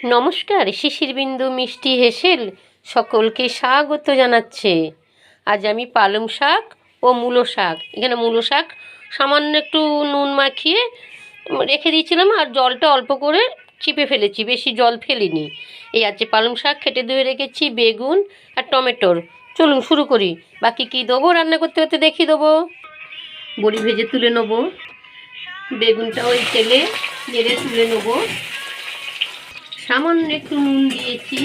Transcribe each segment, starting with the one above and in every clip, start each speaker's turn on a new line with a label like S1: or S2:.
S1: নমস্কার, শিশিরবিন্দু মিষ্টি হেসেল সকলকে স্বাগত জানাচ্ছে। আজ আমি পালং শাক ও মূলো শাক, এখানে মূলো শাক সামান্য একটু নুন মাখিয়ে রেখে দিয়েছিলাম আর জলটা অল্প করে চিপে ফেলেছি, বেশি জল ফেলিনি। এই আছে পালং শাক কেটে ধুয়ে রেখেছি, বেগুন আর টমেটোর। চলুন শুরু করি। বাকি কি দেবো রান্না করতে করতে দেখিয়ে দেবো। বড়ি ভেজে তুলে নেবো, বেগুনটা ওই তেলে নেড়ে তুলে নেবো। সামান্য একটু নুন দিয়েছি,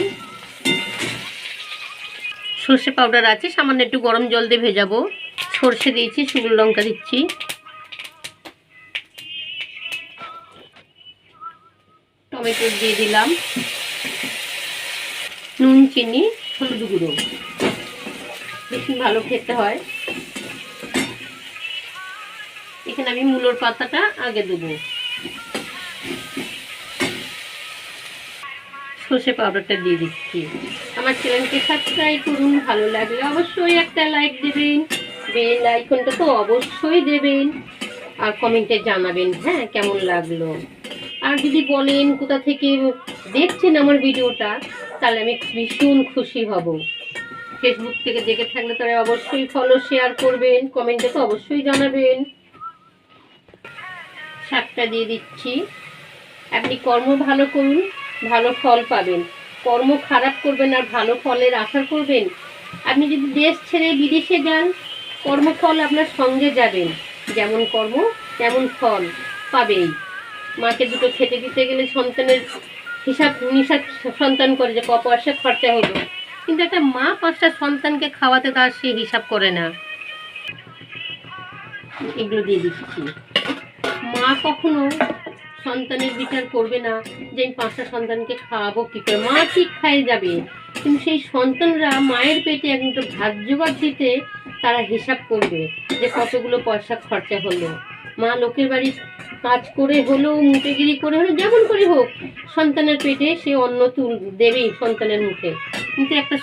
S1: সর্ষে পাউডার আছে, সামান্য একটু গরম জল দিয়ে ভেজাবো। সর্ষে দিয়েছি, শুকনো লঙ্কা দিচ্ছি, টমেটো দিয়ে দিলাম, নুন, চিনি, হলুদ গুঁড়ো। বেশি ভালো খেতে হয়। এখানে আমি মূলোর পাতাটা আগে দেবো, সর্ষে পাউডারটা দিয়ে দিচ্ছি। আমার চ্যানেলকে সাবস্ক্রাইব করুন, ভালো লাগলে অবশ্যই একটা লাইক দেবেন, বেল আইকনটা তো অবশ্যই দেবেন, আর কমেন্টে জানাবেন হ্যাঁ কেমন লাগলো। আর যদি বলেন কোথা থেকে দেখছেন আমার ভিডিওটা, তাহলে আমি ভীষণ খুশি হব। ফেসবুক থেকে দেখে থাকলে তারা অবশ্যই ফলো শেয়ার করবেন, কমেন্টে তো অবশ্যই জানাবেন। শাকটা দিয়ে দিচ্ছি। আপনি কর্ম ভালো করুন, ভালো ফল পাবেন। কর্ম খারাপ করবেন আর ভালো ফলের আশা করবেন। আপনি যদি দেশ ছেড়ে বিদেশে যান, কর্মফল আপনার সঙ্গে যাবেন। যেমন কর্ম তেমন ফল পাবেই। মাকে দুটো খেতে দিতে গেলে সন্তানের হিসাব নিসাব সন্তান করে যে ক পয়সা খরচা হলো, কিন্তু একটা মা 5টা সন্তানকে খাওয়াতে তার সে হিসাব করে না। এগুলো দিয়ে দিচ্ছি। মা কখনো সন্তানের বিচার করবে না যে আমি 5টা সন্তানকে খাওয়াবো কি করে। মা ঠিক খাইয়ে যাবে, কিন্তু সেই সন্তানরা মায়ের পেটে একদম ভাত জোগাড় দিতে তারা হিসাব করবে যে কতগুলো পয়সা খরচা হলো। মা লোকের বাড়ি কাজ করে হলেও, মুটেগিরি করে হলেও, যেমন করে হোক সন্তানের পেটে সে অন্ন দেবেই সন্তানের মুখে। কিন্তু একটা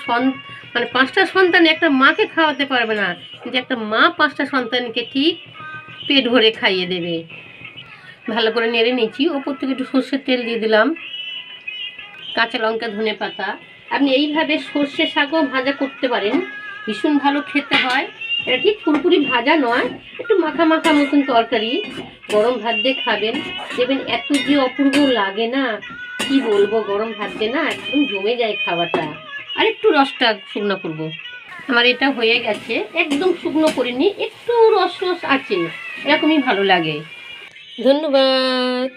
S1: মানে 5টা সন্তান একটা মাকে খাওয়াতে পারবে না, কিন্তু একটা মা 5টা সন্তানকে ঠিক পেট ভরে খাইয়ে দেবে। ভালো করে নেড়ে নিচ্ছি। ওপর থেকে একটু সর্ষের তেল দিয়ে দিলাম, কাঁচা লঙ্কা, ধনে পাতা। আপনি এইভাবে সর্ষে শাকও ভাজা করতে পারেন, ভীষণ ভালো খেতে হয়। এটা ঠিক পুরোপুরি ভাজা নয়, একটু মাখা মাখা মতন তরকারি। গরম ভাত দিয়ে খাবেন, দেখবেন এত যে অপূর্ব লাগে না, কি বলবো। গরম ভাত দিয়ে না একদম জমে যায় খাওয়াটা। আর একটু রসটা শুকনো করবো। আমার এটা হয়ে গেছে, একদম শুকনো করিনি, একটু রস রস আছে, এরকমই ভালো লাগে। ধন্যবাদ।